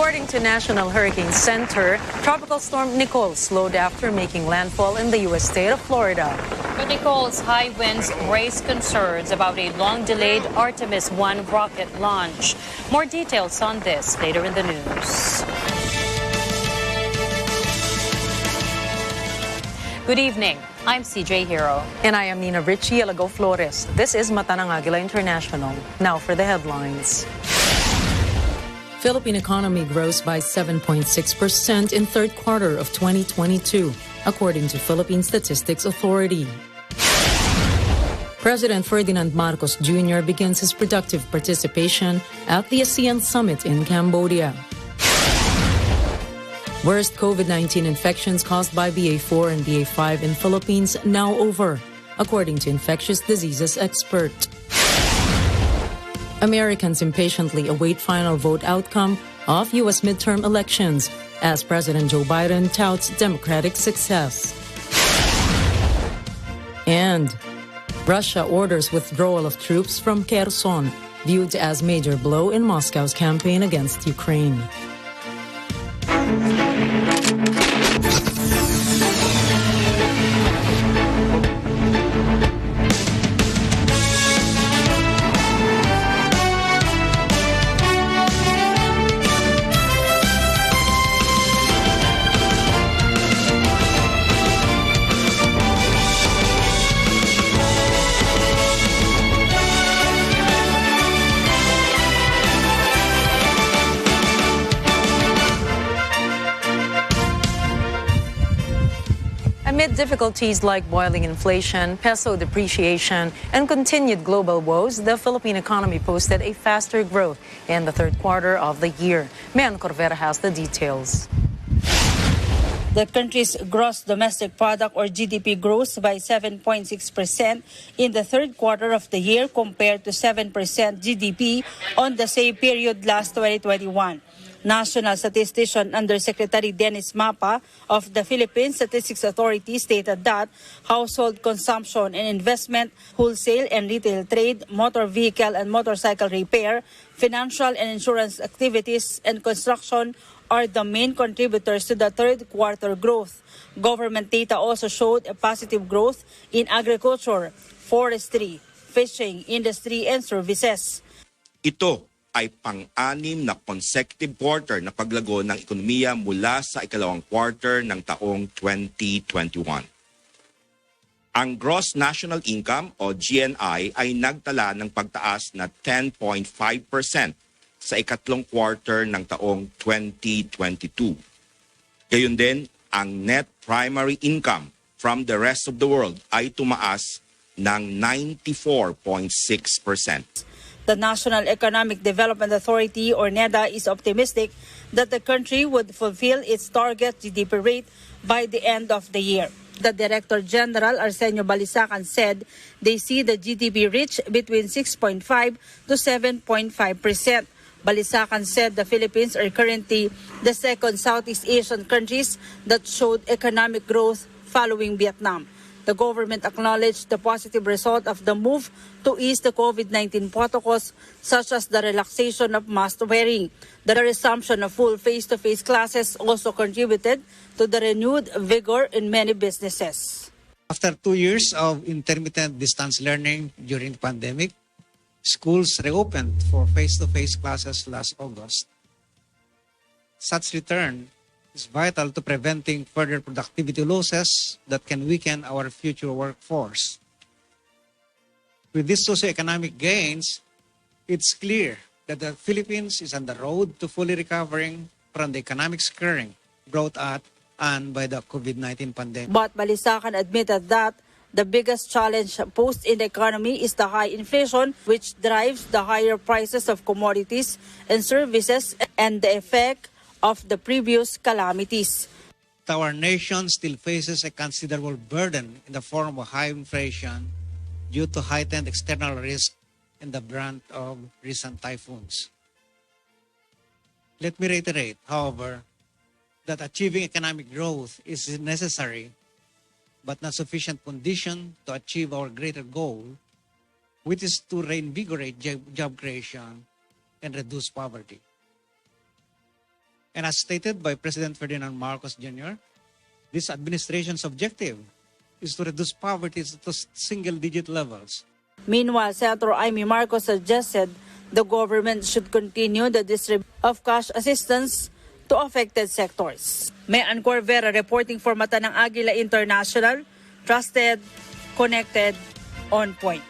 According to National Hurricane Center, Tropical Storm Nicole slowed after making landfall in the U.S. state of Florida. But Nicole's high winds raised concerns about a long-delayed Artemis 1 rocket launch. More details on this later in the news. Good evening. I'm CJ Hero. And I am Nina Richie Alago Flores. This is Mata ng Agila International. Now for the headlines. Philippine economy grows by 7.6% in third quarter of 2022, according to Philippine Statistics Authority. President Ferdinand Marcos Jr. begins his productive participation at the ASEAN Summit in Cambodia. Worst COVID-19 infections caused by BA4 and BA5 in Philippines now over, according to infectious diseases expert. Americans impatiently await final vote outcome of U.S. midterm elections as President Joe Biden touts Democratic success. And Russia orders withdrawal of troops from Kherson, viewed as major blow in Moscow's campaign against Ukraine. Amid difficulties like boiling inflation, peso depreciation, and continued global woes, the Philippine economy posted a faster growth in the third quarter of the year. Mayan Corvera has the details. The country's gross domestic product or GDP grows by 7.6% in the third quarter of the year compared to 7% GDP on the same period last 2021. National Statistician Undersecretary Dennis Mapa of the Philippine Statistics Authority stated that household consumption and investment, wholesale and retail trade, motor vehicle and motorcycle repair, financial and insurance activities, and construction are the main contributors to the third quarter growth. Government data also showed a positive growth in agriculture, forestry, fishing, industry, and services. Ito ay pang-anim na consecutive quarter na paglago ng ekonomiya mula sa ikalawang quarter ng taong 2021. Ang Gross National Income o GNI ay nagtala ng pagtaas na 10.5% sa ikatlong quarter ng taong 2022. Gayon din, ang Net Primary Income from the rest of the world ay tumaas ng 94.6%. The National Economic Development Authority or NEDA is optimistic that the country would fulfill its target GDP rate by the end of the year. The Director General Arsenio Balisacan said they see the GDP reach between 6.5 to 7.5%. Balisacan said the Philippines are currently the second Southeast Asian countries that showed economic growth following Vietnam. The government acknowledged the positive result of the move to ease the COVID-19 protocols, such as the relaxation of mask wearing. The resumption of full face-to-face classes also contributed to the renewed vigor in many businesses. After 2 years of intermittent distance learning during the pandemic, schools reopened for face-to-face classes last August. Such return is vital to preventing further productivity losses that can weaken our future workforce. With these socioeconomic gains, it's clear that the Philippines is on the road to fully recovering from the economic scarring brought on by the COVID-19 pandemic. But Balisacan admitted that the biggest challenge posed in the economy is the high inflation, which drives the higher prices of commodities and services and the effect of the previous calamities. Our nation still faces a considerable burden in the form of high inflation due to heightened external risk and the brunt of recent typhoons. Let me reiterate, however, that achieving economic growth is necessary but not sufficient condition to achieve our greater goal, which is to reinvigorate job creation and reduce poverty. And as stated by President Ferdinand Marcos Jr., this administration's objective is to reduce poverty to single-digit levels. Meanwhile, Senator Amy Marcos suggested the government should continue the distribution of cash assistance to affected sectors. Mayan Corvera reporting for Mata ng Agila International, trusted, connected, on point.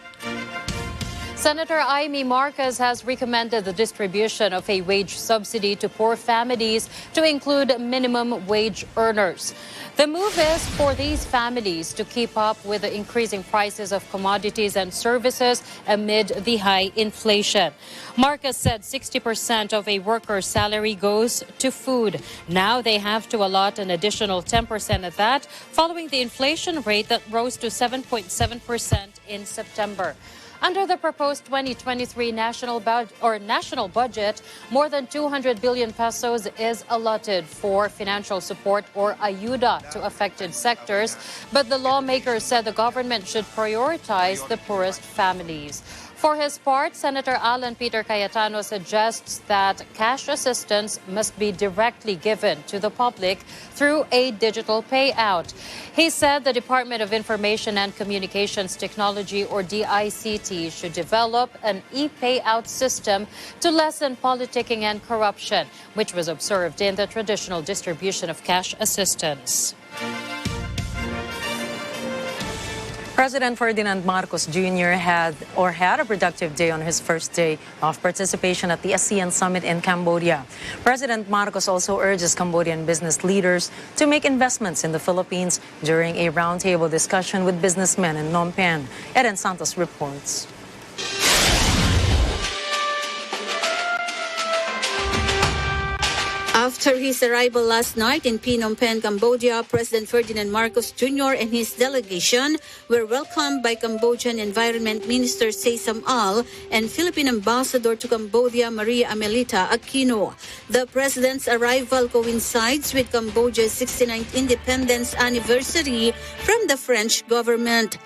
Senator Amy Marcos has recommended the distribution of a wage subsidy to poor families to include minimum wage earners. The move is for these families to keep up with the increasing prices of commodities and services amid the high inflation. Marcos said 60% of a worker's salary goes to food. Now they have to allot an additional 10% of that, following the inflation rate that rose to 7.7% in September. Under the proposed 2023 national budget, more than 200 billion pesos is allotted for financial support or ayuda to affected sectors, but the lawmakers said the government should prioritize the poorest families. For his part, Senator Alan Peter Cayetano suggests that cash assistance must be directly given to the public through a digital payout. He said the Department of Information and Communications Technology, or DICT, should develop an e-payout system to lessen politicking and corruption, which was observed in the traditional distribution of cash assistance. President Ferdinand Marcos Jr. had a productive day on his first day of participation at the ASEAN Summit in Cambodia. President Marcos also urges Cambodian business leaders to make investments in the Philippines during a roundtable discussion with businessmen in Phnom Penh. Eden Santos reports. After his arrival last night in Phnom Penh, Cambodia, President Ferdinand Marcos Jr. and his delegation were welcomed by Cambodian Environment Minister Sesam Al and Philippine Ambassador to Cambodia, Maria Amelita Aquino. The president's arrival coincides with Cambodia's 69th independence anniversary from the French government.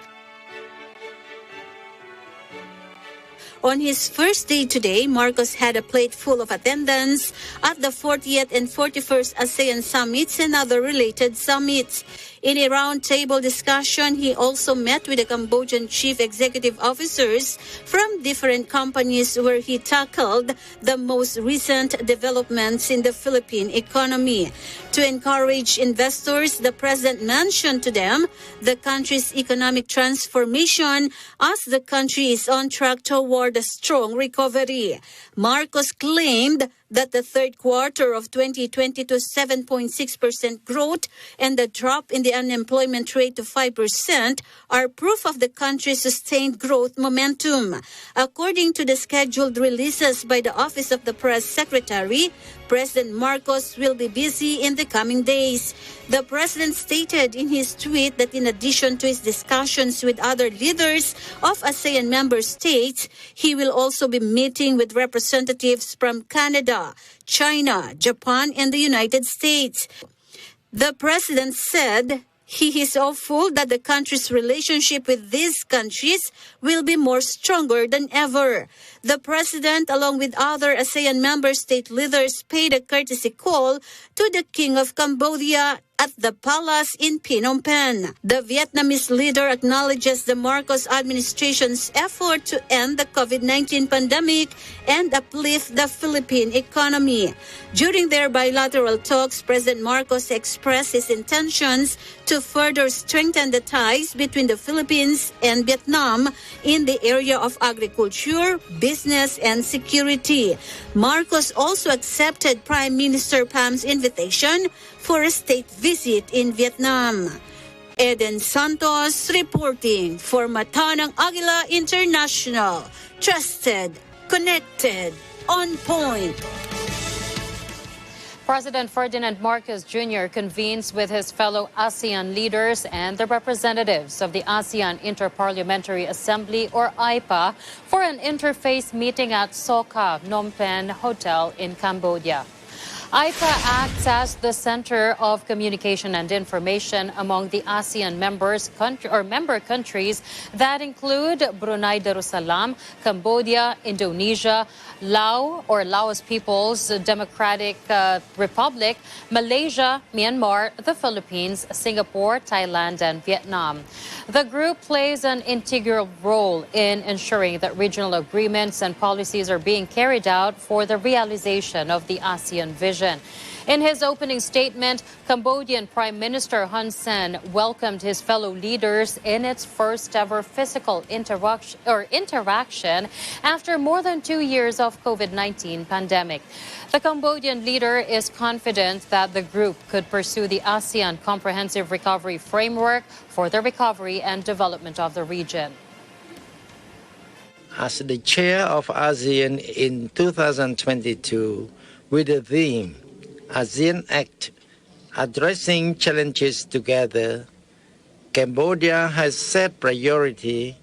On his first day today, Marcos had a plate full of attendance at the 40th and 41st ASEAN summits and other related summits. In a roundtable discussion, he also met with the Cambodian chief executive officers from different companies where he tackled the most recent developments in the Philippine economy. To encourage investors, the president mentioned to them the country's economic transformation as the country is on track toward a strong recovery. Marcos claimed that the third quarter of 2022 7.6% growth and the drop in the unemployment rate to 5% are proof of the country's sustained growth momentum. According to the scheduled releases by the Office of the Press Secretary, President Marcos will be busy in the coming days. The president stated in his tweet that in addition to his discussions with other leaders of ASEAN member states, he will also be meeting with representatives from Canada, China, Japan, and the United States. The president said he is hopeful that the country's relationship with these countries will be more stronger than ever. The president, along with other ASEAN member state leaders, paid a courtesy call to the King of Cambodia at the palace in Phnom Penh. The Vietnamese leader acknowledges the Marcos administration's effort to end the COVID-19 pandemic and uplift the Philippine economy. During their bilateral talks, President Marcos expressed his intentions to further strengthen the ties between the Philippines and Vietnam in the area of agriculture, business, and security. Marcos also accepted Prime Minister Pham's invitation for a state visit in Vietnam. Eden Santos reporting for Mata ng Agila International. Trusted, connected, on point. President Ferdinand Marcos Jr. convenes with his fellow ASEAN leaders and the representatives of the ASEAN Interparliamentary Assembly, or IPA, for an interface meeting at Soka Phnom Penh Hotel in Cambodia. IPA acts as the center of communication and information among the ASEAN member countries that include Brunei Darussalam, Cambodia, Indonesia, Laos People's Democratic Republic, Malaysia, Myanmar, the Philippines, Singapore, Thailand, and Vietnam. The group plays an integral role in ensuring that regional agreements and policies are being carried out for the realization of the ASEAN vision. In his opening statement, Cambodian Prime Minister Hun Sen welcomed his fellow leaders in its first ever physical interaction after more than 2 years of COVID-19 pandemic. The Cambodian leader is confident that the group could pursue the ASEAN Comprehensive Recovery Framework for the recovery and development of the region. As the chair of ASEAN in 2022, with the theme ASEAN Act, Addressing Challenges Together, Cambodia has set priority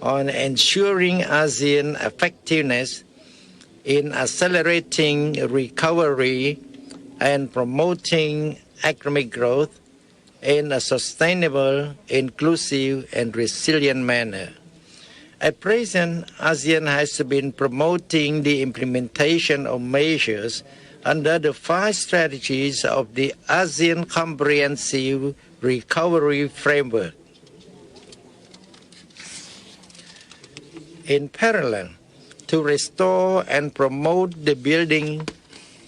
on ensuring ASEAN effectiveness in accelerating recovery and promoting economic growth in a sustainable, inclusive, and resilient manner. At present, ASEAN has been promoting the implementation of measures under the 5 strategies of the ASEAN Comprehensive Recovery Framework. In parallel, to restore and promote the building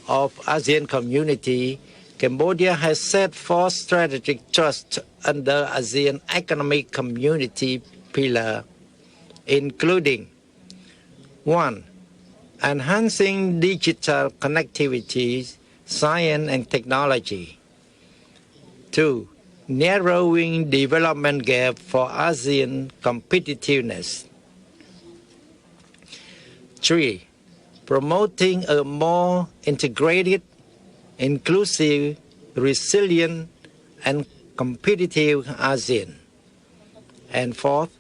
of ASEAN community, Cambodia has set 4 strategic trusts under ASEAN Economic Community pillar, including 1. Enhancing digital connectivity, science and technology. 2. Narrowing development gap for ASEAN competitiveness. 3. Promoting a more integrated, inclusive, resilient, and competitive ASEAN. And 4th,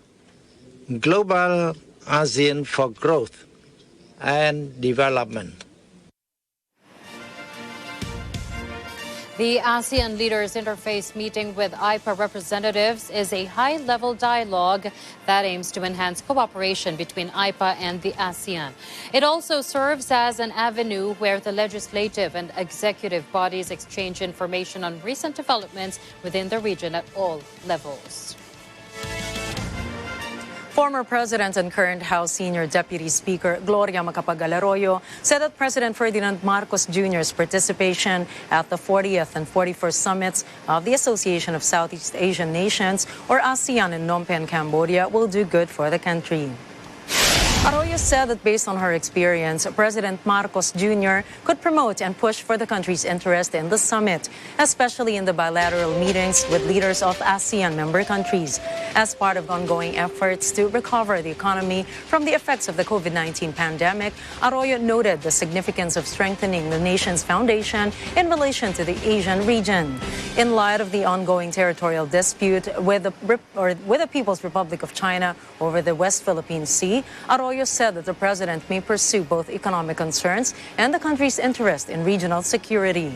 global ASEAN for growth and development. The ASEAN Leaders Interface meeting with IPA representatives is a high-level dialogue that aims to enhance cooperation between IPA and the ASEAN. It also serves as an avenue where the legislative and executive bodies exchange information on recent developments within the region at all levels. Former President and current House Senior Deputy Speaker Gloria Macapagal-Arroyo said that President Ferdinand Marcos Jr.'s participation at the 40th and 41st summits of the Association of Southeast Asian Nations, or ASEAN, in Phnom Penh, Cambodia, will do good for the country. Arroyo said that based on her experience, President Marcos Jr. could promote and push for the country's interest in the summit, especially in the bilateral meetings with leaders of ASEAN member countries. As part of ongoing efforts to recover the economy from the effects of the COVID-19 pandemic, Arroyo noted the significance of strengthening the nation's foundation in relation to the Asian region. In light of the ongoing territorial dispute with the People's Republic of China over the West Philippine Sea, Arroyo said that the president may pursue both economic concerns and the country's interest in regional security.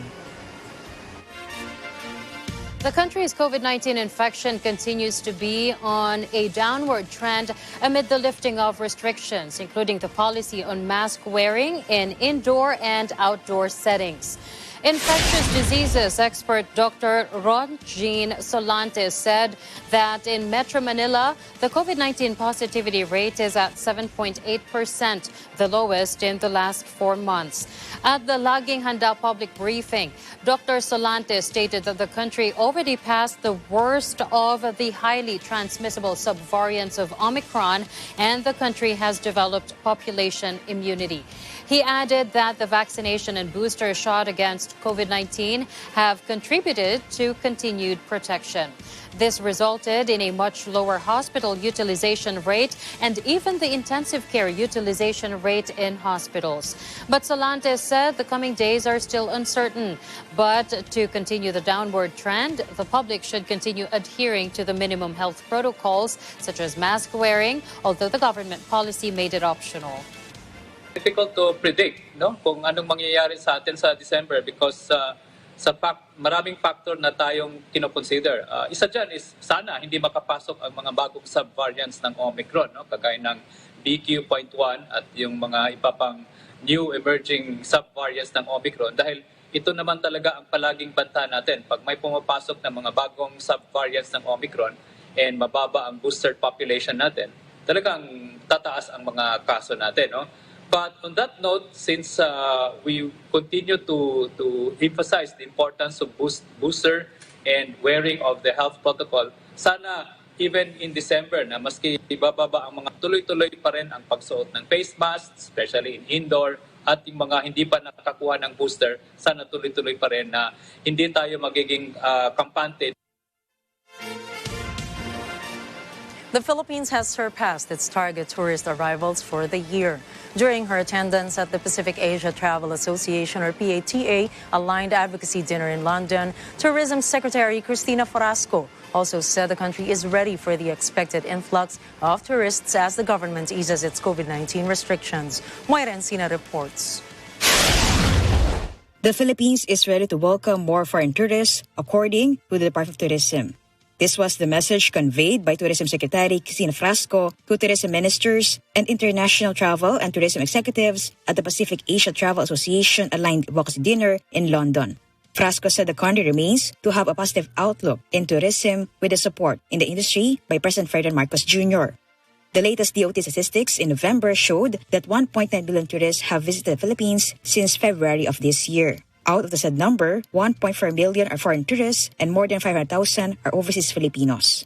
The country's COVID-19 infection continues to be on a downward trend amid the lifting of restrictions, including the policy on mask wearing in indoor and outdoor settings. Infectious diseases expert Dr. Ron Jean Solantes said that in Metro Manila, the COVID-19 positivity rate is at 7.8%, the lowest in the last 4 months. At the Laging Handa public briefing, Dr. Solantes stated that the country already passed the worst of the highly transmissible subvariants of Omicron, and the country has developed population immunity. He added that the vaccination and booster shot against COVID-19 have contributed to continued protection. This resulted in a much lower hospital utilization rate and even the intensive care utilization rate in hospitals. But Solantes said the coming days are still uncertain. But to continue the downward trend, the public should continue adhering to the minimum health protocols, such as mask wearing, although the government policy made it optional. Difficult to predict, no, kung anong mangyayari sa atin sa December because maraming factor na tayong kino-consider. Isa dyan is sana hindi makapasok ang mga bagong subvariants ng Omicron, no, kagaya ng BQ.1 at yung mga iba pang new emerging subvariants ng Omicron dahil ito naman talaga ang palaging banta natin. Pag may pumapasok na mga bagong subvariants ng Omicron and mababa ang booster population natin, talagang tataas ang mga kaso natin. No? But on that note, since we continue to emphasize the importance of booster and wearing of the health protocol, sana even in December na maski ibababa ang mga tuloy-tuloy pa rin ang pagsuot ng face mask, especially in indoor, at yung mga hindi pa nakakuha ng booster, sana tuloy-tuloy pa rin na hindi tayo magiging kampante. The Philippines has surpassed its target tourist arrivals for the year. During her attendance at the Pacific Asia Travel Association, or PATA, aligned advocacy dinner in London, Tourism Secretary Cristina Frasco also said the country is ready for the expected influx of tourists as the government eases its COVID-19 restrictions. Moira Encina reports. The Philippines is ready to welcome more foreign tourists, according to the Department of Tourism. This was the message conveyed by Tourism Secretary Cristina Frasco to tourism ministers and international travel and tourism executives at the Pacific Asia Travel Association aligned advocacy dinner in London. Frasco said the country remains to have a positive outlook in tourism with the support in the industry by President Ferdinand Marcos Jr. The latest DOT statistics in November showed that 1.9 billion tourists have visited the Philippines since February of this year. Out of the said number, 1.4 million are foreign tourists and more than 500,000 are overseas Filipinos.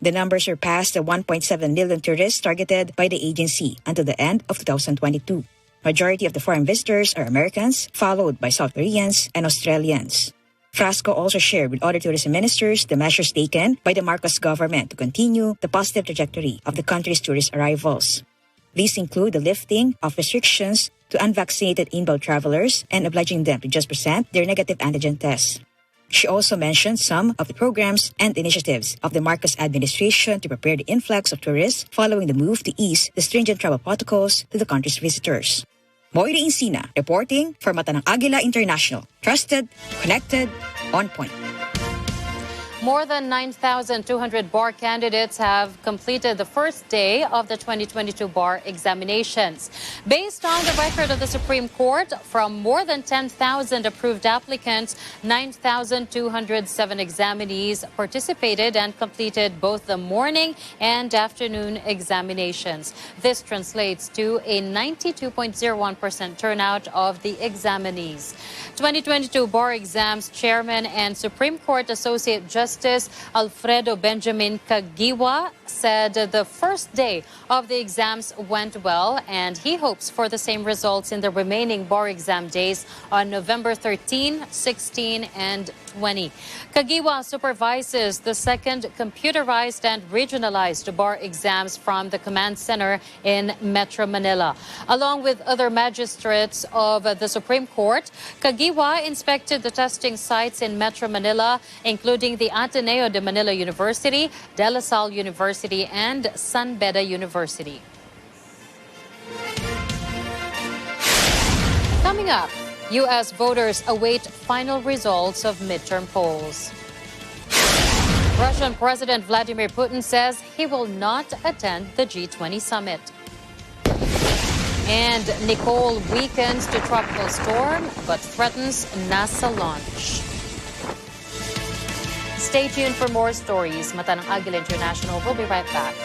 The number surpassed the 1.7 million tourists targeted by the agency until the end of 2022. Majority of the foreign visitors are Americans, followed by South Koreans and Australians. Frasco also shared with other tourism ministers the measures taken by the Marcos government to continue the positive trajectory of the country's tourist arrivals. These include the lifting of restrictions to unvaccinated inbound travelers and obliging them to just present their negative antigen tests. She also mentioned some of the programs and initiatives of the Marcos administration to prepare the influx of tourists following the move to ease the stringent travel protocols to the country's visitors. Moira Encina, reporting for Mata ng Agila International. Trusted, connected, on point. More than 9,200 bar candidates have completed the first day of the 2022 bar examinations. Based on the record of the Supreme Court, from more than 10,000 approved applicants, 9,207 examinees participated and completed both the morning and afternoon examinations. This translates to a 92.01% turnout of the examinees. 2022 bar exams chairman and Supreme Court Associate Justice Alfredo Benjamin Caguiwa said the first day of the exams went well, and he hopes for the same results in the remaining bar exam days on November 13, 16, and 20. Caguiwa supervises the second computerized and regionalized bar exams from the command center in Metro Manila. Along with other magistrates of the Supreme Court, Caguiwa inspected the testing sites in Metro Manila, including the Ateneo de Manila University, De La Salle University, and San Beda University. Coming up, U.S. voters await final results of midterm polls. Russian President Vladimir Putin says he will not attend the G20 summit. And Nicole weakens to tropical storm but threatens NASA launch. Stay tuned for more stories. Mata ng Agila International. We'll be right back.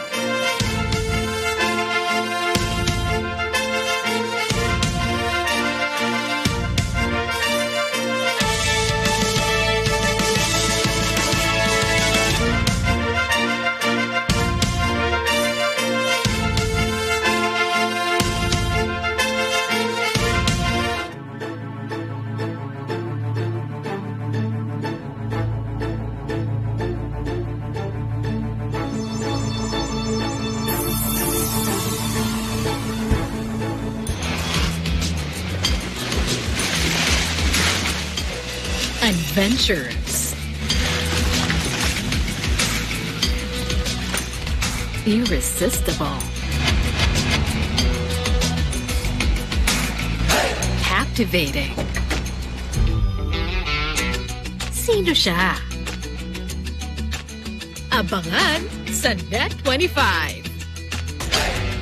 Adventurous, irresistible, captivating. Sino siya? Abangan sa Net25.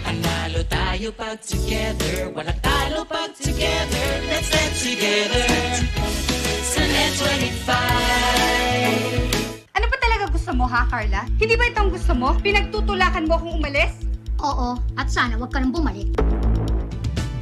Panalo tayo pag together, wala tayo talo pag together. Let's stand together. Sa Net 25. Ano ba talaga gusto mo, ha, Carla? Hindi ba itong gusto mo? Pinagtutulakan mo akong umalis? Oo, at sana wag ka nang bumalik.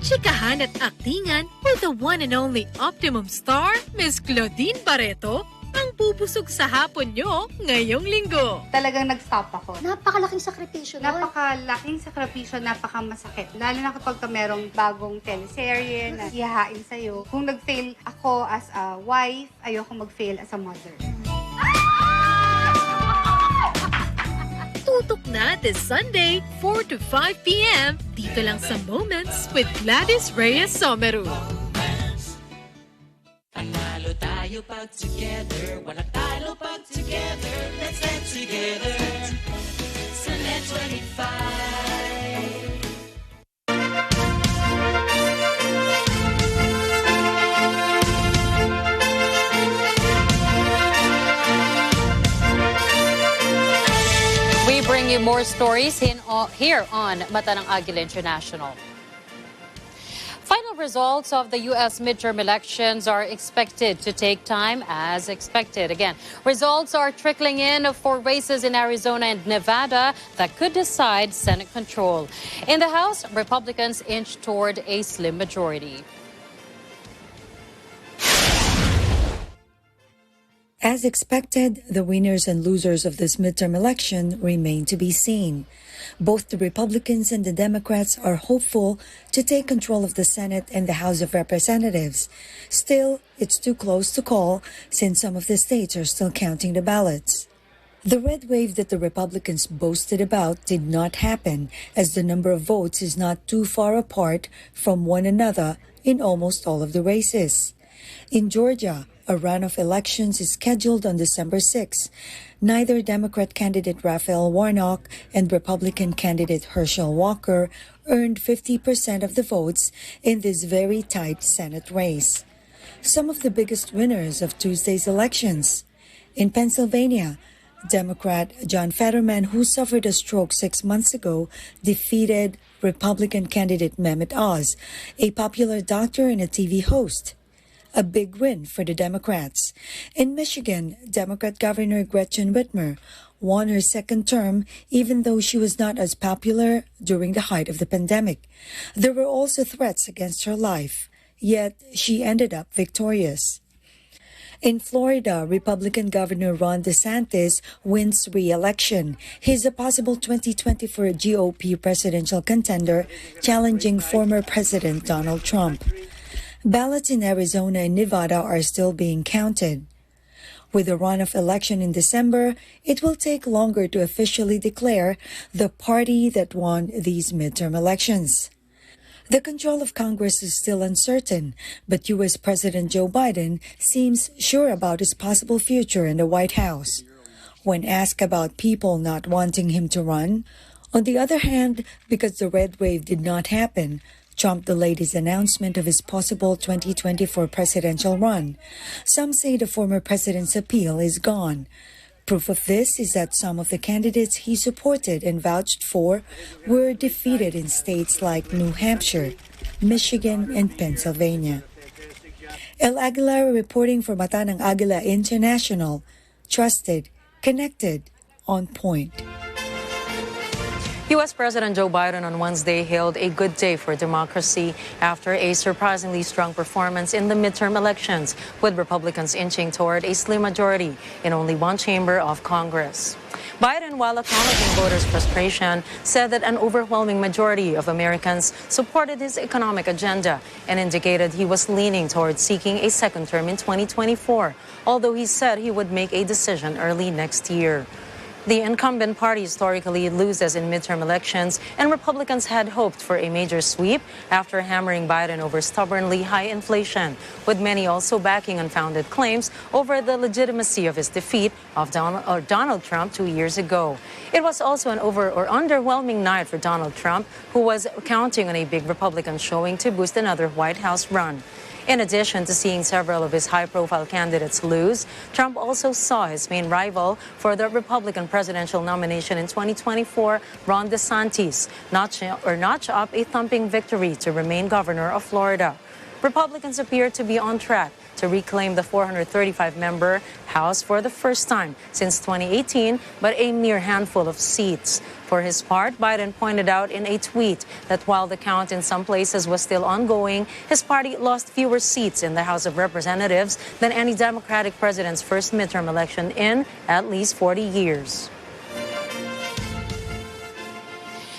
Chikahan at aktingan with the one and only Optimum Star, Miss Claudine Barreto, ang pupusog sa hapon nyo ngayong linggo. Talagang nag-stop ako. Napakalaking sakripisyo nun. Napakalaking sakripisyo, napakamasakit. Lalo na kapag merong bagong teleserye na ihahain sa'yo. Kung nag-fail ako as a wife, ayoko mag-fail as a mother. Tutok na this Sunday, 4 to 5 p.m. dito lang sa Moments with Gladys Reyes Someru. Panalo tayo pag together. Walang talo pag together. Let's stand together. Sa Net 25. We bring you more stories here on Mata ng Agila International. Final results of the U.S. midterm elections are expected to take time as expected. Again, results are trickling in for races in Arizona and Nevada that could decide Senate control. In the House, Republicans inch toward a slim majority. As expected, the winners and losers of this midterm election remain to be seen. Both the Republicans and the Democrats are hopeful to take control of the Senate and the House of Representatives. Still, it's too close to call since some of the states are still counting the ballots. The red wave that the Republicans boasted about did not happen, as the number of votes is not too far apart from one another in almost all of the races. In Georgia, a runoff elections is scheduled on December 6. Neither Democrat candidate Raphael Warnock and Republican candidate Herschel Walker earned 50% of the votes in this very tight Senate race. Some of the biggest winners of Tuesday's elections. In Pennsylvania, Democrat John Fetterman, who suffered a stroke 6 months ago, defeated Republican candidate Mehmet Oz, a popular doctor and a TV host. A big win for the Democrats. In Michigan, Democrat Governor Gretchen Whitmer won her second term even though she was not as popular during the height of the pandemic. There were also threats against her life, yet she ended up victorious. In Florida, Republican Governor Ron DeSantis wins re-election. He's a possible 2024 GOP presidential contender challenging former President Donald Trump. Ballots in Arizona and Nevada are still being counted. With the runoff election in December, it will take longer to officially declare the party that won these midterm elections. The control of Congress is still uncertain, but U.S. President Joe Biden seems sure about his possible future in the White House. When asked about people not wanting him to run, on the other hand, because the red wave did not happen, Trump delayed his announcement of his possible 2024 presidential run. Some say the former president's appeal is gone. Proof of this is that some of the candidates he supported and vouched for were defeated in states like New Hampshire, Michigan, and Pennsylvania. El Aguilar reporting for Mata ng Agila International. Trusted, connected, on point. U.S. President Joe Biden on Wednesday hailed a good day for democracy after a surprisingly strong performance in the midterm elections, with Republicans inching toward a slim majority in only one chamber of Congress. Biden, while acknowledging voters' frustration, said that an overwhelming majority of Americans supported his economic agenda and indicated he was leaning toward seeking a second term in 2024, although he said he would make a decision early next year. The incumbent party historically loses in midterm elections, and Republicans had hoped for a major sweep after hammering Biden over stubbornly high inflation, with many also backing unfounded claims over the legitimacy of his defeat of Donald Trump 2 years ago. It was also an underwhelming night for Donald Trump, who was counting on a big Republican showing to boost another White House run. In addition to seeing several of his high-profile candidates lose, Trump also saw his main rival for the Republican presidential nomination in 2024, Ron DeSantis, notch up a thumping victory to remain governor of Florida. Republicans appear to be on track to reclaim the 435-member House for the first time since 2018, but a mere handful of seats. For his part, Biden pointed out in a tweet that while the count in some places was still ongoing, his party lost fewer seats in the House of Representatives than any Democratic president's first midterm election in at least 40 years.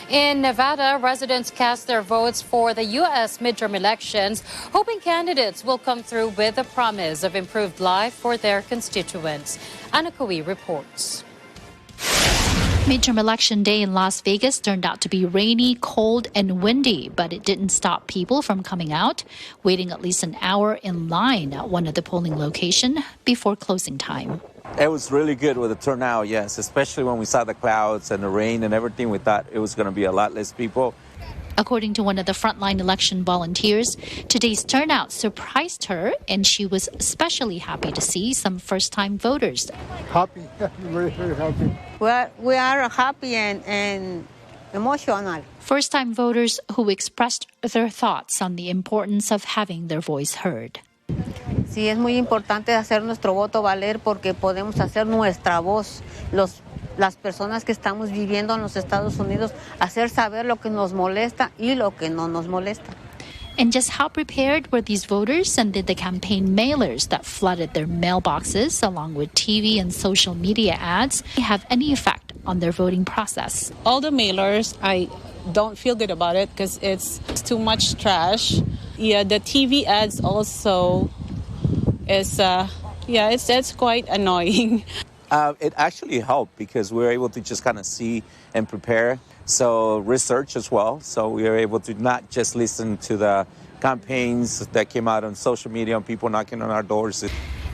In Nevada, residents cast their votes for the U.S. midterm elections, hoping candidates will come through with a promise of improved life for their constituents. Anna Kui reports. Midterm election day in Las Vegas turned out to be rainy, cold, and windy, but it didn't stop people from coming out, waiting at least an hour in line at one of the polling locations before closing time. It was really good with the turnout, yes, especially when we saw the clouds and the rain and everything. We thought it was going to be a lot less people. According to one of the frontline election volunteers, today's turnout surprised her, and she was especially happy to see some first-time voters. Happy, very, very happy. Well, we are happy and emotional. First-time voters who expressed their thoughts on the importance of having their voice heard. Sí, es muy importante hacer nuestro voto valer porque podemos hacer nuestra voz, las personas que estamos viviendo en los Estados Unidos, hacer saber lo que nos molesta y lo que no nos molesta. And just how prepared were these voters, and did the campaign mailers that flooded their mailboxes along with TV and social media ads have any effect on their voting process? All the mailers, I don't feel good about it because it's too much trash. Yeah, the TV ads also is, it's quite annoying. It actually helped because we were able to just kind of see and prepare. So research as well. So we were able to not just listen to the campaigns that came out on social media and people knocking on our doors.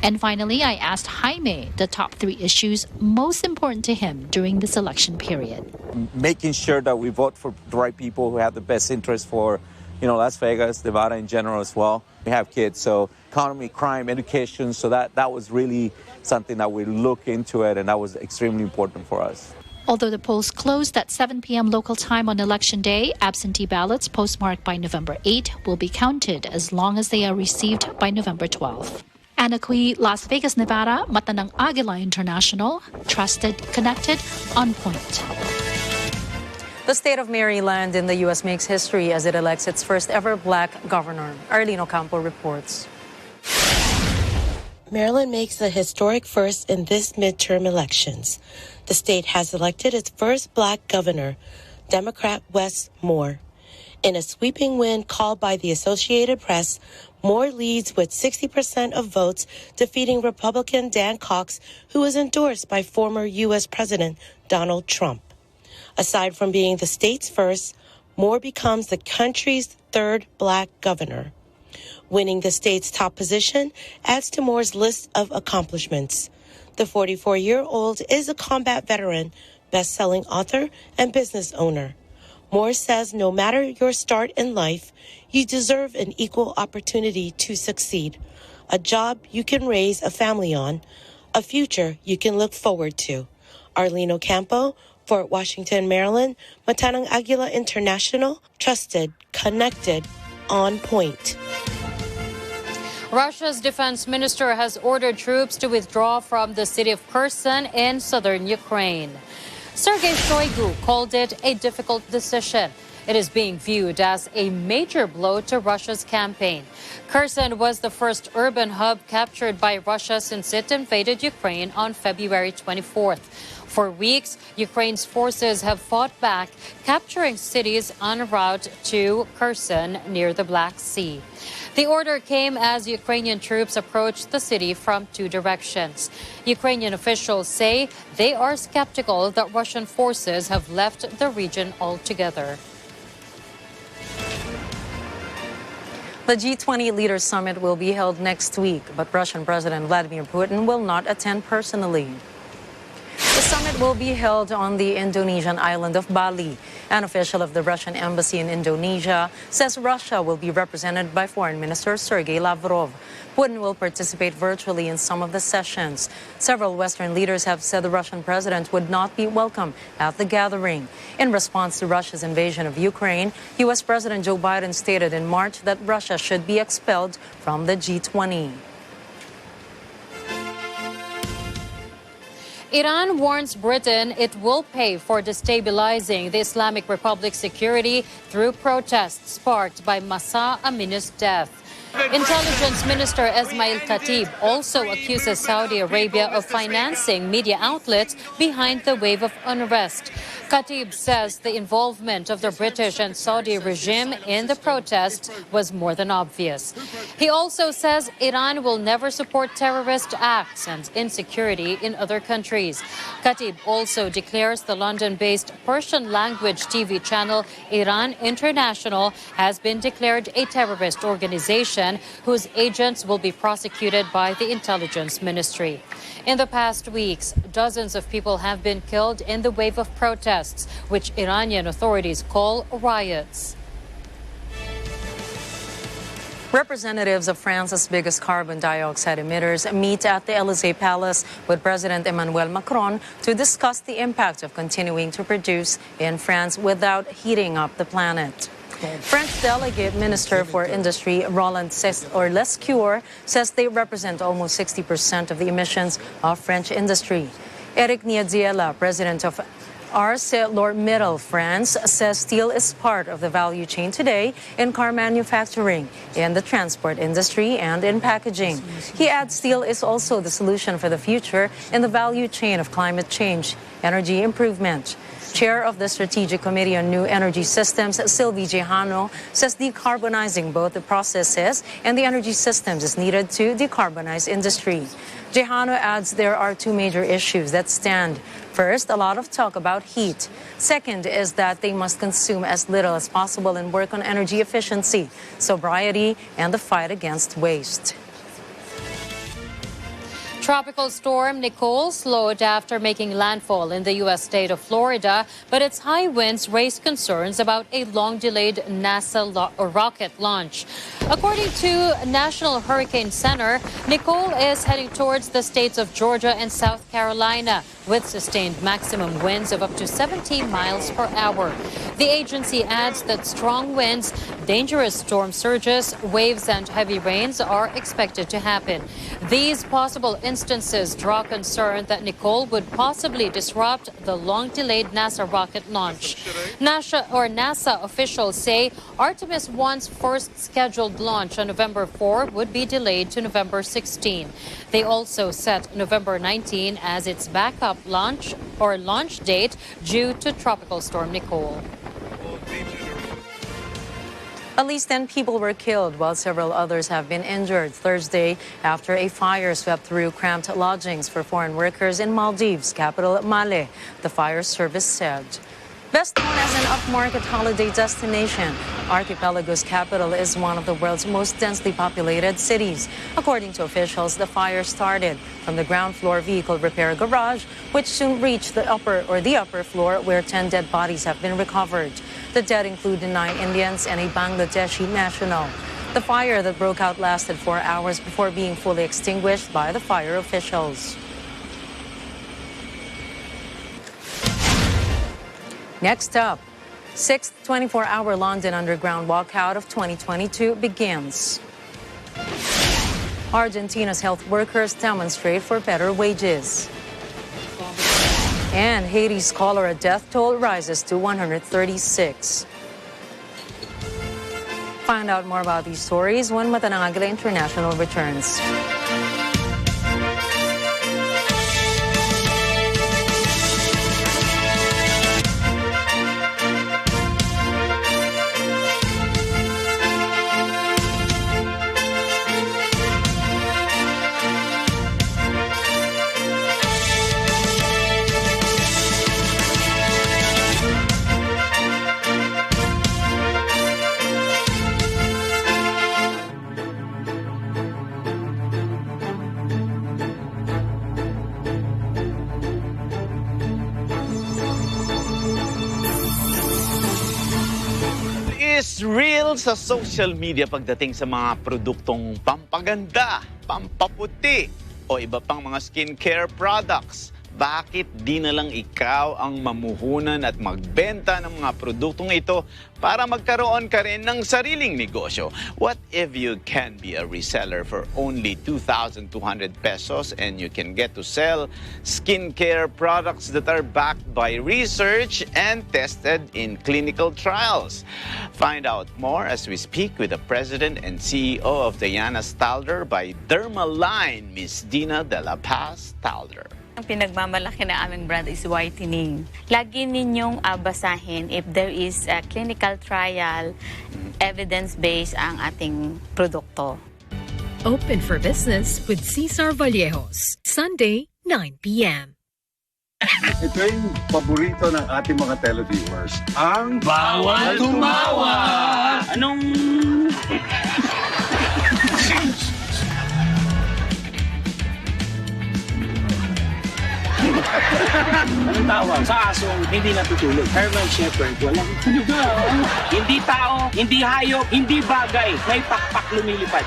And finally, I asked Jaime the top 3 issues most important to him during this election period. Making sure that we vote for the right people who have the best interest for, Las Vegas, Nevada in general as well. We have kids, so economy, crime, education. So that was really something that we look into it, and that was extremely important for us. Although the polls closed at 7 p.m. local time on Election Day, absentee ballots postmarked by November 8 will be counted as long as they are received by November 12. Anna Kui, Las Vegas, Nevada, mata ng Agila International, trusted, connected, on point. The state of Maryland in the U.S. makes history as it elects its first ever black governor. Arlene Ocampo reports. Maryland makes a historic first in this midterm elections. The state has elected its first black governor, Democrat Wes Moore. In a sweeping win called by the Associated Press, Moore leads with 60% of votes, defeating Republican Dan Cox, who was endorsed by former U.S. President Donald Trump. Aside from being the state's first, Moore becomes the country's third black governor. Winning the state's top position adds to Moore's list of accomplishments. The 44-year-old is a combat veteran, best-selling author, and business owner. Moore says no matter your start in life, you deserve an equal opportunity to succeed, a job you can raise a family on, a future you can look forward to. Arlene Ocampo, Fort Washington, Maryland, mata ng Agila International, trusted, connected, on point. Russia's defense minister has ordered troops to withdraw from the city of Kherson in southern Ukraine. Sergei Shoigu called it a difficult decision. It is being viewed as a major blow to Russia's campaign. Kherson was the first urban hub captured by Russia since it invaded Ukraine on February 24th. For weeks, Ukraine's forces have fought back, capturing cities en route to Kherson near the Black Sea. The order came as Ukrainian troops approached the city from 2 directions. Ukrainian officials say they are skeptical that Russian forces have left the region altogether. The G20 Leaders Summit will be held next week, but Russian President Vladimir Putin will not attend personally. The summit summit will be held on the Indonesian island of Bali. An official of the Russian embassy in Indonesia says Russia will be represented by Foreign Minister Sergei Lavrov. Putin will participate virtually in some of the sessions. Several Western leaders have said the Russian president would not be welcome at the gathering. In response to Russia's invasion of Ukraine, U.S. President Joe Biden stated in March that Russia should be expelled from the G20. Iran warns Britain it will pay for destabilizing the Islamic Republic's security through protests sparked by Mahsa Amini's death. Intelligence Minister Esmail Khatib also accuses Saudi Arabia of financing media outlets behind the wave of unrest. Khatib says the involvement of the British and Saudi regime in the protests was more than obvious. He also says Iran will never support terrorist acts and insecurity in other countries. Khatib also declares the London-based Persian-language TV channel Iran International has been declared a terrorist organization whose agents will be prosecuted by the Intelligence Ministry. In the past weeks, dozens of people have been killed in the wave of protests, which Iranian authorities call riots. Representatives of France's biggest carbon dioxide emitters meet at the Élysée Palace with President Emmanuel Macron to discuss the impact of continuing to produce in France without heating up the planet. French Delegate Minister for Industry Roland Lescure says they represent almost 60% of the emissions of French industry. Eric Niadziela, president of ArcelorMittal France, says steel is part of the value chain today in car manufacturing, in the transport industry, and in packaging. He adds steel is also the solution for the future in the value chain of climate change, energy improvement. Chair of the Strategic Committee on New Energy Systems, Sylvie Jehano, says decarbonizing both the processes and the energy systems is needed to decarbonize industry. Jehano adds there are two major issues that stand. First, a lot of talk about heat. Second is that they must consume as little as possible and work on energy efficiency, sobriety, and the fight against waste. Tropical storm Nicole slowed after making landfall in the U.S. state of Florida, but its high winds raised concerns about a long-delayed NASA rocket launch. According to National Hurricane Center, Nicole is heading towards the states of Georgia and South Carolina with sustained maximum winds of up to 17 miles per hour. The agency adds that strong winds, dangerous storm surges, waves, and heavy rains are expected to happen. These possible instances draw concern that Nicole would possibly disrupt the long-delayed NASA rocket launch. NASA officials say Artemis 1's first scheduled launch on November 4 would be delayed to November 16. They also set November 19 as its backup launch date due to Tropical Storm Nicole. At least 10 people were killed while several others have been injured Thursday after a fire swept through cramped lodgings for foreign workers in Maldives' capital Male, the fire service said. Best known as an upmarket holiday destination, Archipelago's capital is one of the world's most densely populated cities. According to officials, the fire started from the ground floor vehicle repair garage, which soon reached the upper floor where 10 dead bodies have been recovered. The dead include 9 Indians and a Bangladeshi national. The fire that broke out lasted 4 hours before being fully extinguished by the fire officials. Next up, 6th 24-hour London Underground walkout of 2022 begins. Argentina's health workers demonstrate for better wages. And Haiti's cholera death toll rises to 136. Find out more about these stories when Agila International returns. What's real sa social media pagdating sa mga produktong pampaganda, pampaputi, o iba pang mga skincare products? Bakit di na lang ikaw ang mamuhunan at magbenta ng mga produktong ito para magkaroon ka rin ng sariling negosyo? What if you can be a reseller for only 2,200 pesos and you can get to sell skincare products that are backed by research and tested in clinical trials? Find out more as we speak with the President and CEO of Diana Stalder by Dermaline, Miss Dina de la Paz Stalder. Ang pinagmamalaki na aming brand is whitening. Lagi ninyong basahin if there is a clinical trial, evidence-based ang ating produkto. Open for business with Cesar Vallejos, Sunday, 9 p.m. Ito yung paborito ng ating mga televiewers. Ang Bawal Tumawa! Anong... Anong tawag? Sa asong hindi natutulog. Herman Shepherd, walang tunuga. Hindi tao, hindi hayop, hindi bagay. May pakpak lumilipad.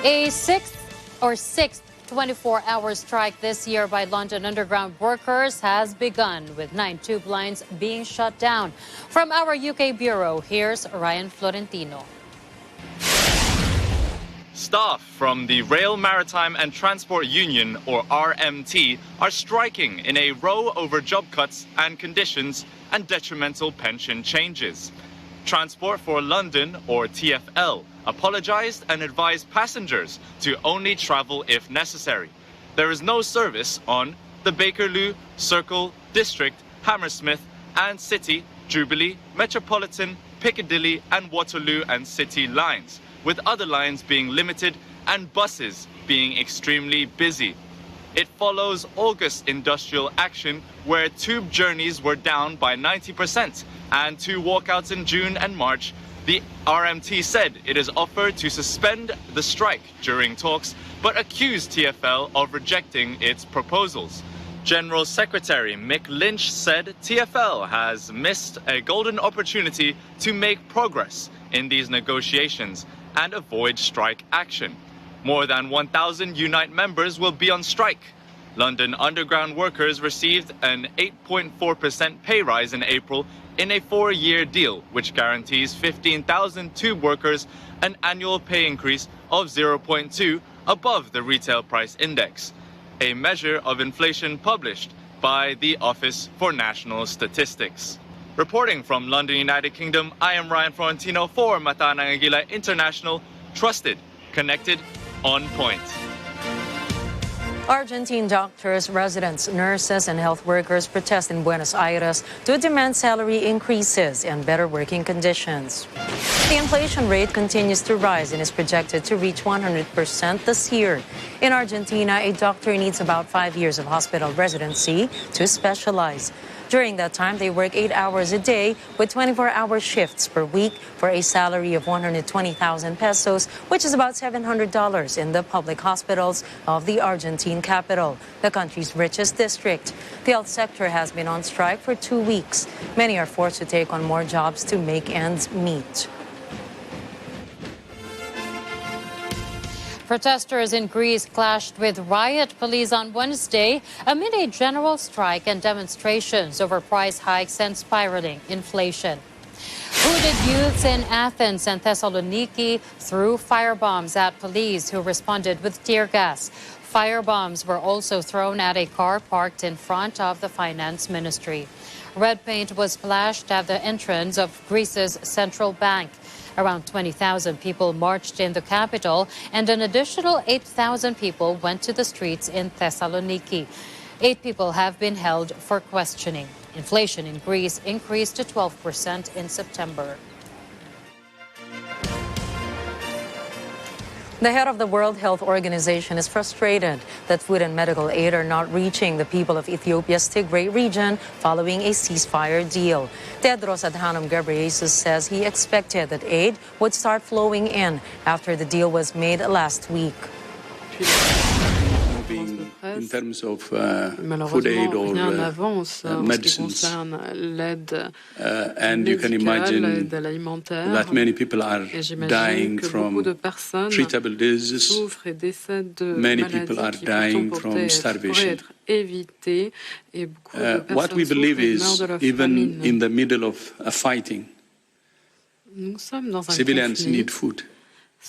A sixth 24-hour strike this year by London Underground workers has begun, with 9 tube lines being shut down. From our UK bureau, here's Ryan Florentino. Staff from the Rail, Maritime and Transport Union, or RMT, are striking in a row over job cuts and conditions and detrimental pension changes. Transport for London, or TfL, apologized and advised passengers to only travel if necessary. There is no service on the Bakerloo, Circle, District, Hammersmith and City, Jubilee, Metropolitan, Piccadilly and Waterloo and City lines, with other lines being limited and buses being extremely busy. It follows August industrial action, where tube journeys were down by 90% and 2 walkouts in June and March. The RMT said it has offered to suspend the strike during talks, but accused TfL of rejecting its proposals. General Secretary Mick Lynch said TfL has missed a golden opportunity to make progress in these negotiations and avoid strike action. More than 1,000 Unite members will be on strike. London Underground workers received an 8.4% pay rise in April in a 4-year deal, which guarantees 15,000 tube workers an annual pay increase of 0.2 above the retail price index, a measure of inflation published by the Office for National Statistics. Reporting from London, United Kingdom, I am Ryan Florentino for Mata ng Agila International, trusted, connected, on point. Argentine doctors, residents, nurses, and health workers protest in Buenos Aires to demand salary increases and better working conditions. The inflation rate continues to rise and is projected to reach 100% this year. In Argentina, a doctor needs about 5 years of hospital residency to specialize. During that time, they work 8 hours a day with 24-hour shifts per week for a salary of 120,000 pesos, which is about $700 in the public hospitals of the Argentine capital, the country's richest district. The health sector has been on strike for 2 weeks. Many are forced to take on more jobs to make ends meet. Protesters in Greece clashed with riot police on Wednesday amid a general strike and demonstrations over price hikes and spiraling inflation. Hooded youths in Athens and Thessaloniki threw firebombs at police, who responded with tear gas. Firebombs were also thrown at a car parked in front of the finance ministry. Red paint was splashed at the entrance of Greece's central bank. Around 20,000 people marched in the capital, and an additional 8,000 people went to the streets in Thessaloniki. 8 people have been held for questioning. Inflation in Greece increased to 12% in September. The head of the World Health Organization is frustrated that food and medical aid are not reaching the people of Ethiopia's Tigray region following a ceasefire deal. Tedros Adhanom Ghebreyesus says he expected that aid would start flowing in after the deal was made last week. In terms of food aid or medicines, and you can imagine that many people are dying from treatable diseases. Many people are dying from starvation. What we believe is, even in the middle of a fighting, civilians need food,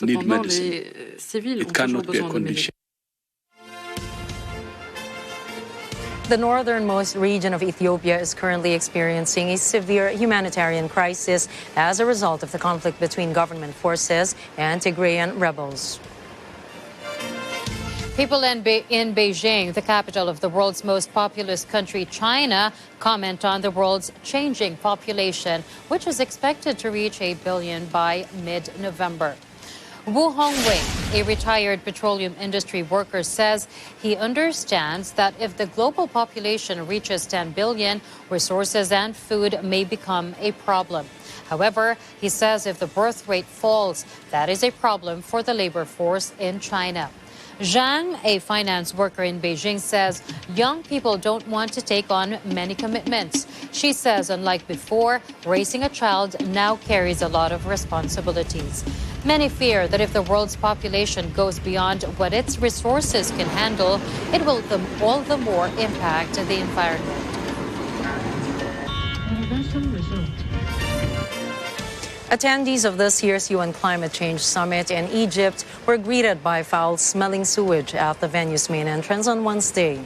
need medicine. It cannot be a condition. The northernmost region of Ethiopia is currently experiencing a severe humanitarian crisis as a result of the conflict between government forces and Tigrayan rebels. People in Beijing, the capital of the world's most populous country, China, comment on the world's changing population, which is expected to reach 8 billion by mid-November. Wu Hongwei, a retired petroleum industry worker, says he understands that if the global population reaches 10 billion, resources and food may become a problem. However, he says if the birth rate falls, that is a problem for the labor force in China. Zhang, a finance worker in Beijing, says young people don't want to take on many commitments. She says, unlike before, raising a child now carries a lot of responsibilities. Many fear that if the world's population goes beyond what its resources can handle, it will all the more impact the environment. Attendees of this year's UN Climate Change Summit in Egypt were greeted by foul-smelling sewage at the venue's main entrance on Wednesday.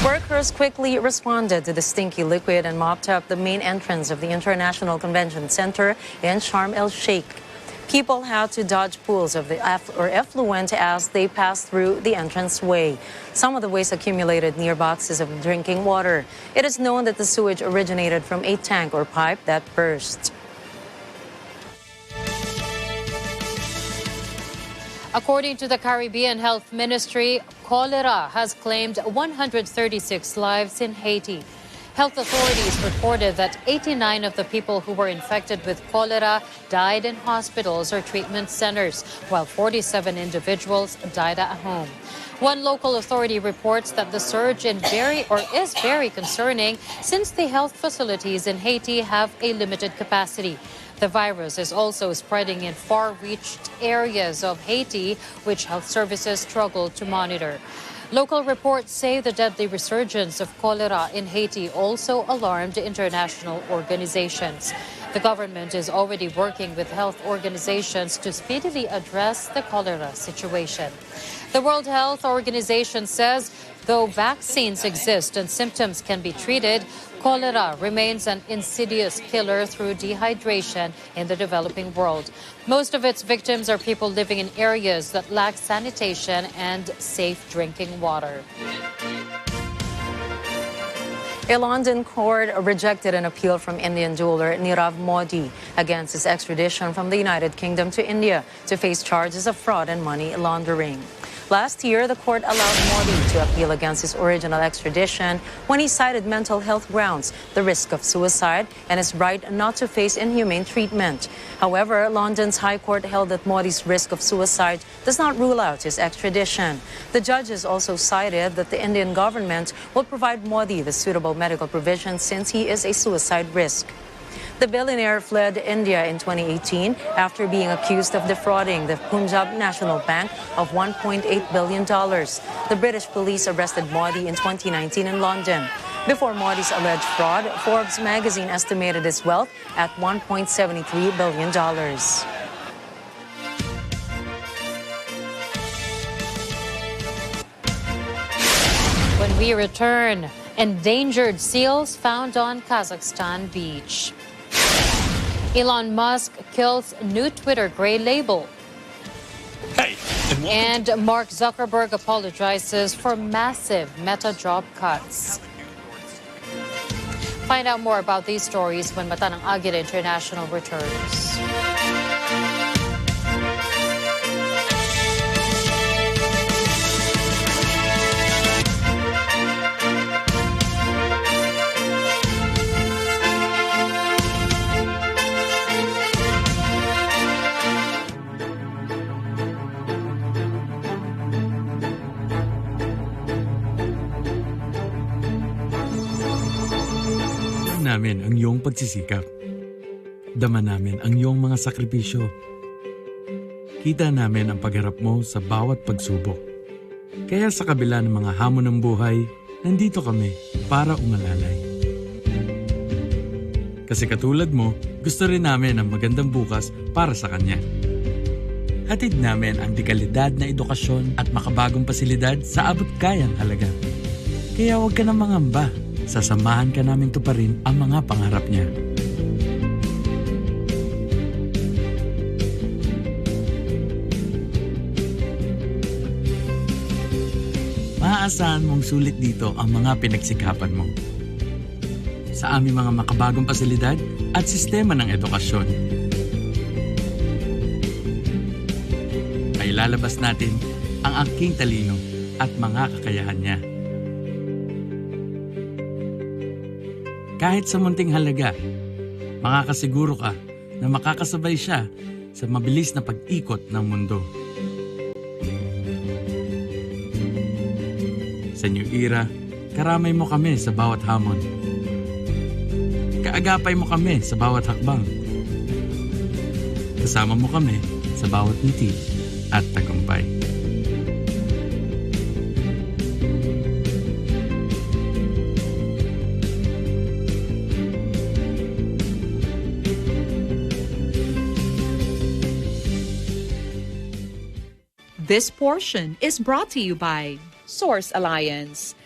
Workers quickly responded to the stinky liquid and mopped up the main entrance of the International Convention Center in Sharm el-Sheikh. People had to dodge pools of the effluent as they passed through the entranceway. Some of the waste accumulated near boxes of drinking water. It is known that the sewage originated from a tank or pipe that burst. According to the Caribbean Health Ministry, cholera has claimed 136 lives in Haiti. Health authorities reported that 89 of the people who were infected with cholera died in hospitals or treatment centers, while 47 individuals died at home. One local authority reports that the surge is very concerning since the health facilities in Haiti have a limited capacity. The virus is also spreading in far-reached areas of Haiti, which health services struggle to monitor. Local reports say the deadly resurgence of cholera in Haiti also alarmed international organizations. The government is already working with health organizations to speedily address the cholera situation. The World Health Organization says though vaccines exist and symptoms can be treated, cholera remains an insidious killer through dehydration in the developing world. Most of its victims are people living in areas that lack sanitation and safe drinking water. A London court rejected an appeal from Indian jeweler Nirav Modi against his extradition from the United Kingdom to India to face charges of fraud and money laundering. Last year, the court allowed Modi to appeal against his original extradition when he cited mental health grounds, the risk of suicide, and his right not to face inhumane treatment. However, London's High Court held that Modi's risk of suicide does not rule out his extradition. The judges also cited that the Indian government will provide Modi the suitable medical provision since he is a suicide risk. The billionaire fled India in 2018 after being accused of defrauding the Punjab National Bank of $1.8 billion. The British police arrested Modi in 2019 in London. Before Modi's alleged fraud, Forbes magazine estimated his wealth at $1.73 billion. When we return, endangered seals found on Kazakhstan beach. Elon Musk kills new Twitter gray label. Hey, and Mark Zuckerberg apologizes for massive Meta job cuts. Find out more about these stories when Mata ng Agila International returns. namin ang iyong pagsisikap. Dama namin ang iyong mga sakripisyo. Kita namin ang pagharap mo sa bawat pagsubok. Kaya sa kabila ng mga hamon ng buhay, nandito kami para umalalay. Kasi katulad mo, gusto rin namin ang magandang bukas para sa kanya. Hatid namin ang dekalidad na edukasyon at makabagong pasilidad sa abot kayang halaga. Kaya huwag ka na mangamba. Sasamahan ka namin tuparin ang mga pangarap niya. Maaasahan mong sulit dito ang mga pinagsikapan mo. Sa aming mga makabagong pasilidad at sistema ng edukasyon. Ay lalabas natin ang aking talino at mga kakayahan niya. Kahit sa munting halaga, makakasiguro ka na makakasabay siya sa mabilis na pag-ikot ng mundo. Sa new era, karamay mo kami sa bawat hamon. Kaagapay mo kami sa bawat hakbang. Kasama mo kami sa bawat ngiti at tagumpay. This portion is brought to you by Source Alliance.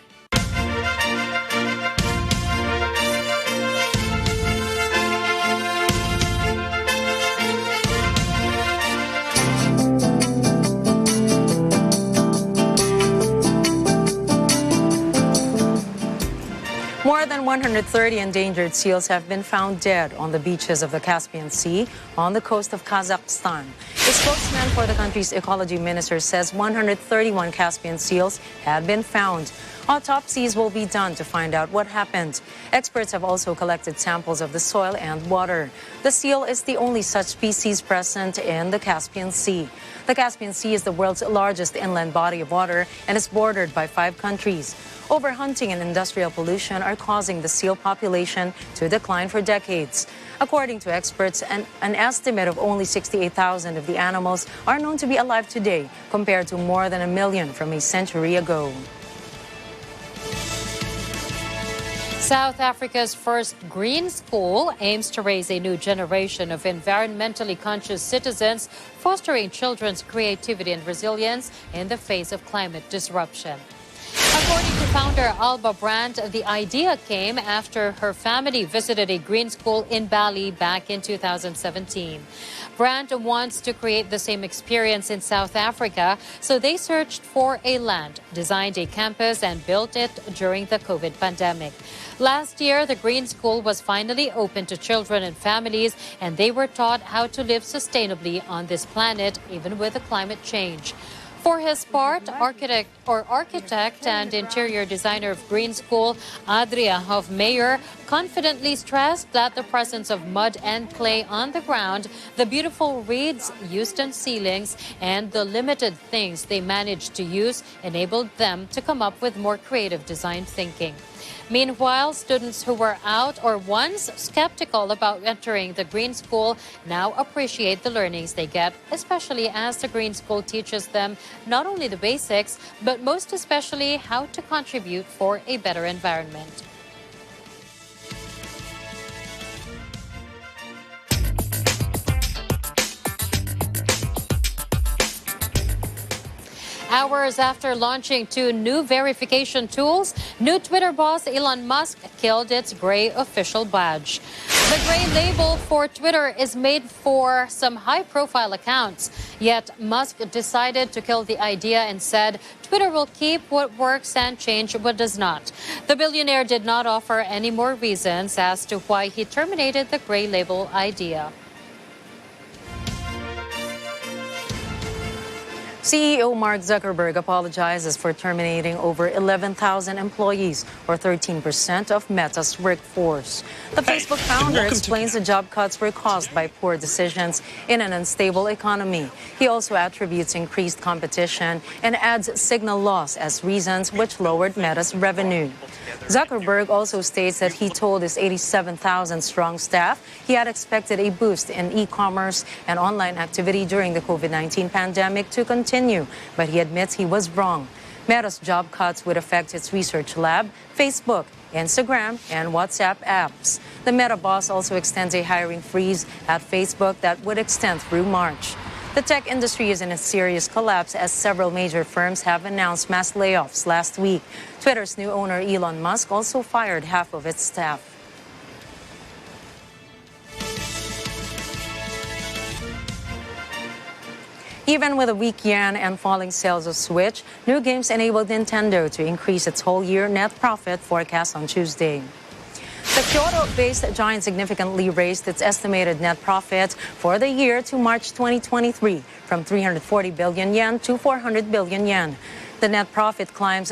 More than 130 endangered seals have been found dead on the beaches of the Caspian Sea on the coast of Kazakhstan. The spokesman for the country's ecology minister says 131 Caspian seals had been found. Autopsies will be done to find out what happened. Experts have also collected samples of the soil and water. The seal is the only such species present in the Caspian Sea. The Caspian Sea is the world's largest inland body of water and is bordered by 5 countries. Overhunting and industrial pollution are causing the seal population to decline for decades. According to experts, an estimate of only 68,000 of the animals are known to be alive today, compared to more than 1 million from a century ago. South Africa's first green school aims to raise a new generation of environmentally conscious citizens, fostering children's creativity and resilience in the face of climate disruption. According to founder Alba Brandt, the idea came after her family visited a green school in Bali back in 2017. Brandt wants to create the same experience in South Africa, so they searched for a land, designed a campus, and built it during the COVID pandemic. Last year, the green school was finally open to children and families, and they were taught how to live sustainably on this planet, even with the climate change. For his part, architect and interior designer of Green School, Adria Hofmeyer, confidently stressed that the presence of mud and clay on the ground, the beautiful reeds used on ceilings, and the limited things they managed to use enabled them to come up with more creative design thinking. Meanwhile, students who were out or once skeptical about entering the Green School now appreciate the learnings they get, especially as the Green School teaches them not only the basics, but most especially how to contribute for a better environment. Hours after launching 2 new verification tools, new Twitter boss Elon Musk killed its gray official badge. The gray label for Twitter is made for some high-profile accounts. Yet Musk decided to kill the idea and said Twitter will keep what works and change what does not. The billionaire did not offer any more reasons as to why he terminated the gray label idea. CEO Mark Zuckerberg apologizes for terminating over 11,000 employees, or 13% of Meta's workforce. The Facebook founder explains the job cuts were caused by poor decisions in an unstable economy. He also attributes increased competition and adds signal loss as reasons which lowered Meta's revenue. Zuckerberg also states that he told his 87,000-strong staff he had expected a boost in e-commerce and online activity during the COVID-19 pandemic to continue, but he admits he was wrong. Meta's job cuts would affect its research lab, Facebook, Instagram, and WhatsApp apps. The Meta boss also extends a hiring freeze at Facebook that would extend through March. The tech industry is in a serious collapse as several major firms have announced mass layoffs last week. Twitter's new owner, Elon Musk, also fired half of its staff. Even with a weak yen and falling sales of Switch, new games enabled Nintendo to increase its whole-year net profit forecast on Tuesday. The Kyoto-based giant significantly raised its estimated net profit for the year to March 2023 from 340 billion yen to 400 billion yen. The net profit climb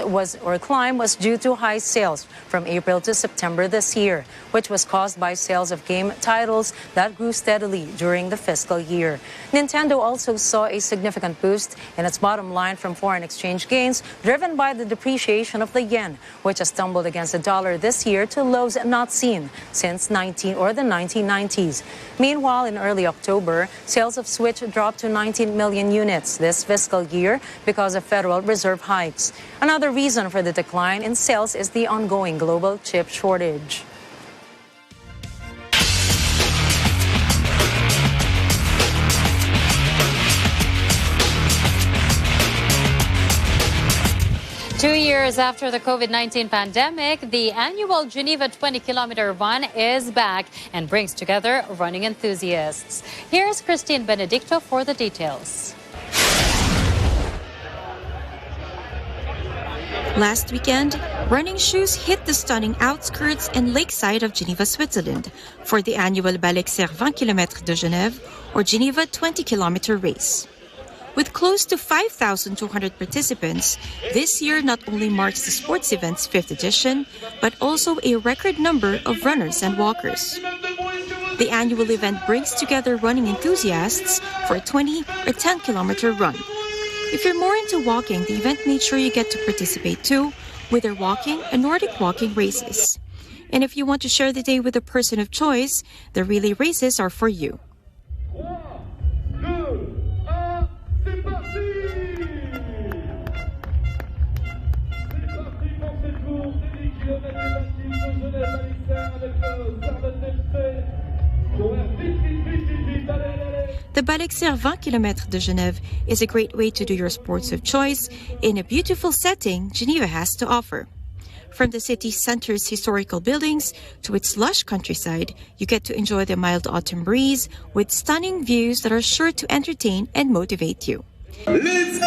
was due to high sales from April to September this year, which was caused by sales of game titles that grew steadily during the fiscal year. Nintendo also saw a significant boost in its bottom line from foreign exchange gains, driven by the depreciation of the yen, which has stumbled against the dollar this year to lows not seen since the 1990s. Meanwhile, in early October, sales of Switch dropped to 19 million units this fiscal year because of Federal Reserve hikes. Another reason for the decline in sales is the ongoing global chip shortage. Two years after the COVID-19 pandemic, the annual Geneva 20-kilometer run is back and brings together running enthusiasts. Here's Christine Benedicto for the details. Last weekend, running shoes hit the stunning outskirts and lakeside of Geneva, Switzerland for the annual Balexer 20 km de Genève, or Geneva 20-kilometer race. With close to 5,200 participants, this year not only marks the sports event's 5th edition, but also a record number of runners and walkers. The annual event brings together running enthusiasts for a 20 or 10-kilometer run. If you're more into walking, the event made sure you get to participate too, with their walking and Nordic walking races. And if you want to share the day with a person of choice, the relay races are for you. The Balexer 20 km de Genève is a great way to do your sports of choice in a beautiful setting Geneva has to offer. From the city center's historical buildings to its lush countryside, you get to enjoy the mild autumn breeze with stunning views that are sure to entertain and motivate you. Let's go!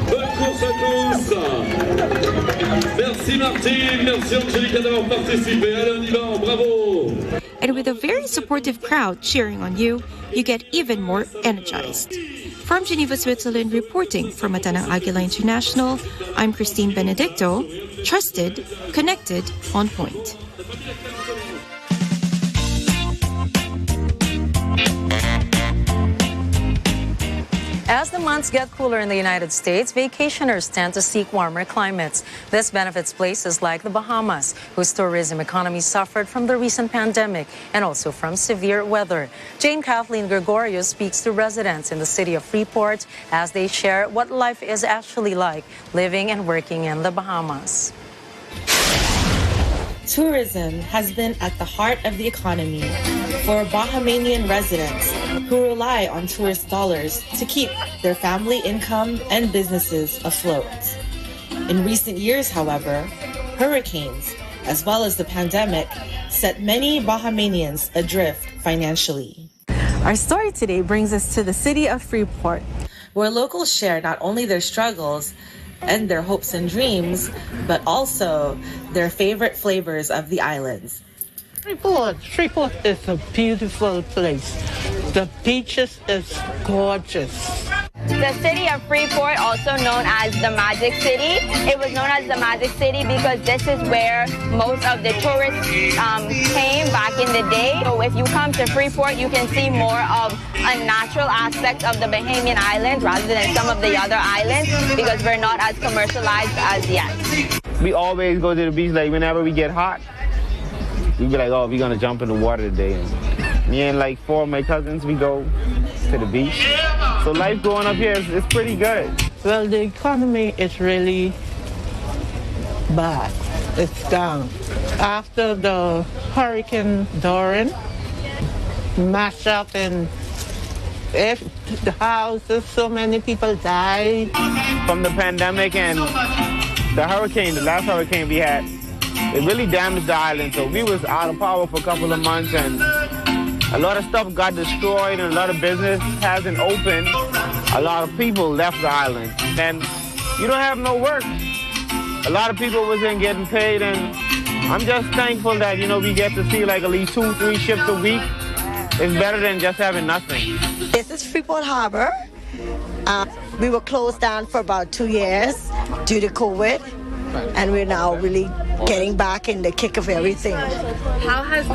Bonne course à tous! Merci Martine, merci Angelica d'avoir participé. Allez, on y va, bravo! And with a very supportive crowd cheering on you, you get even more energized. From Geneva, Switzerland, reporting for Matanang Agila International, I'm Christine Benedicto, trusted, connected, on point. As the months get cooler in the United States, vacationers tend to seek warmer climates. This benefits places like the Bahamas, whose tourism economy suffered from the recent pandemic and also from severe weather. Jane Kathleen Gregorio speaks to residents in the city of Freeport as they share what life is actually like living and working in the Bahamas. Tourism has been at the heart of the economy for Bahamanian residents who rely on tourist dollars to keep their family income and businesses afloat. In recent years, however, hurricanes, as well as the pandemic, set many Bahamanians adrift financially. Our story today brings us to the city of Freeport, where locals share not only their struggles and their hopes and dreams, but also their favorite flavors of the islands. Freeport is a beautiful place. The beaches is gorgeous. The city of Freeport, also known as the Magic City, it was known as the Magic City because this is where most of the tourists came back in the day. So if you come to Freeport, you can see more of a natural aspect of the Bahamian Islands rather than some of the other islands because we're not as commercialized as yet. We always go to the beach, like whenever we get hot, we be like, oh, we're gonna jump in the water today. And me and like 4 of my cousins, we go to the beach. So life growing up here is pretty good. Well, the economy is really bad. It's down. After the Hurricane Dorian, mash up and if the houses, so many people died. From the pandemic and the hurricane, the last hurricane we had, it really damaged the island. So we was out of power for a couple of months and a lot of stuff got destroyed and a lot of business hasn't opened. A lot of people left the island and you don't have no work. A lot of people wasn't getting paid and I'm just thankful that, you know, we get to see like at least 2-3 ships a week. It's better than just having nothing. This is Freeport Harbor. We were closed down for about 2 years due to COVID, and we're now really getting back in the kick of everything. How has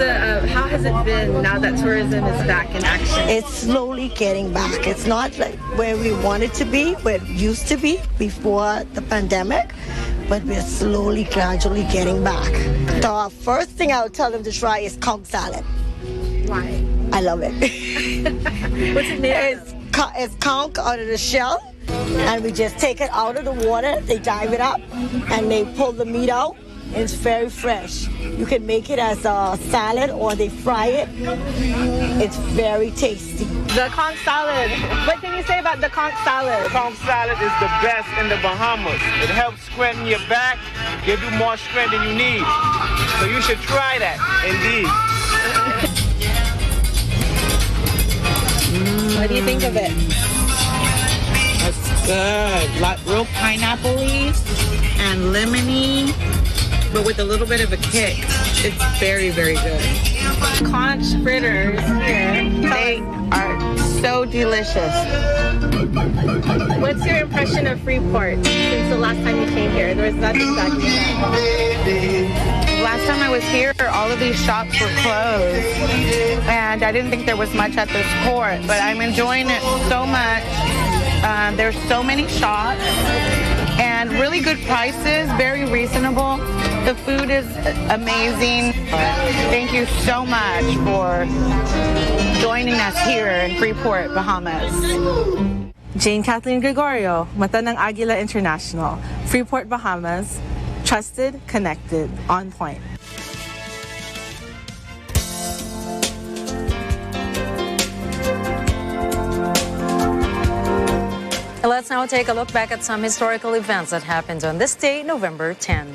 it been now that tourism is back in action? It's slowly getting back. It's not like where we want it to be, where it used to be before the pandemic, but we're slowly, gradually getting back. The first thing I would tell them to try is conch salad. Why? I love it. What's it made of? It's conch out of the shell, and we just take it out of the water, they dive it up, and they pull the meat out. It's very fresh. You can make it as a salad or they fry it. It's very tasty. The conch salad. What can you say about the conch salad? The conch salad is the best in the Bahamas. It helps strengthen your back, give you more strength than you need. So you should try that, indeed. What do you think of it? It's good. Like real pineapple-y and lemony, but with a little bit of a kick. It's very, very good. Conch fritters here. They are so delicious. What's your impression of Freeport since the last time you came here? There was nothing back here. Last time I was here, all of these shops were closed, and I didn't think there was much at this port, but I'm enjoying it so much. There's so many shops, and really good prices, very reasonable. The food is amazing. Thank you so much for joining us here in Freeport, Bahamas. Jane Kathleen Gregorio, Mata ng Agila International, Freeport, Bahamas. Trusted, connected, on point. Let's now take a look back at some historical events that happened on this day, November 10.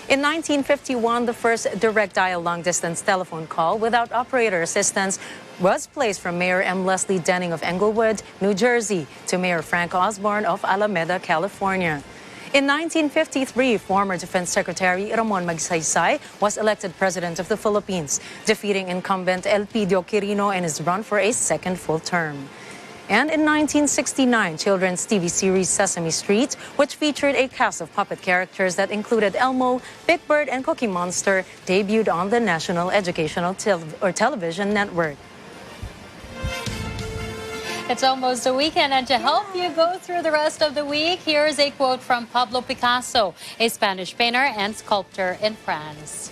In 1951, the first direct dial long-distance telephone call without operator assistance was placed from Mayor M. Leslie Denning of Englewood, New Jersey, to Mayor Frank Osborne of Alameda, California. In 1953, former Defense Secretary Ramon Magsaysay was elected President of the Philippines, defeating incumbent Elpidio Quirino in his run for a second full term. And in 1969, children's TV series Sesame Street, which featured a cast of puppet characters that included Elmo, Big Bird, and Cookie Monster, debuted on the National Educational Television Network. It's almost a weekend, and to help you go through the rest of the week, here's a quote from Pablo Picasso, a Spanish painter and sculptor in France.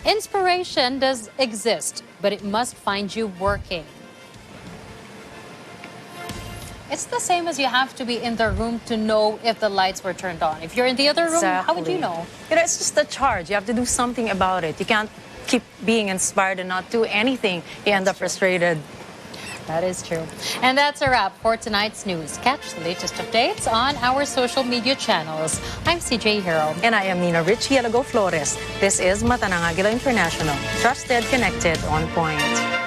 Inspiration does exist, but it must find you working. It's the same as you have to be in the room to know if the lights were turned on. If you're in the other room, how would you know? You know, it's just a charge. You have to do something about it. You can't keep being inspired and not do anything. You end up frustrated. That is true. And that's a wrap for tonight's news. Catch the latest updates on our social media channels. I'm CJ Hero. And I am Nina Richie Alago Flores. This is Mata ng Agila International. Trusted, connected, on point.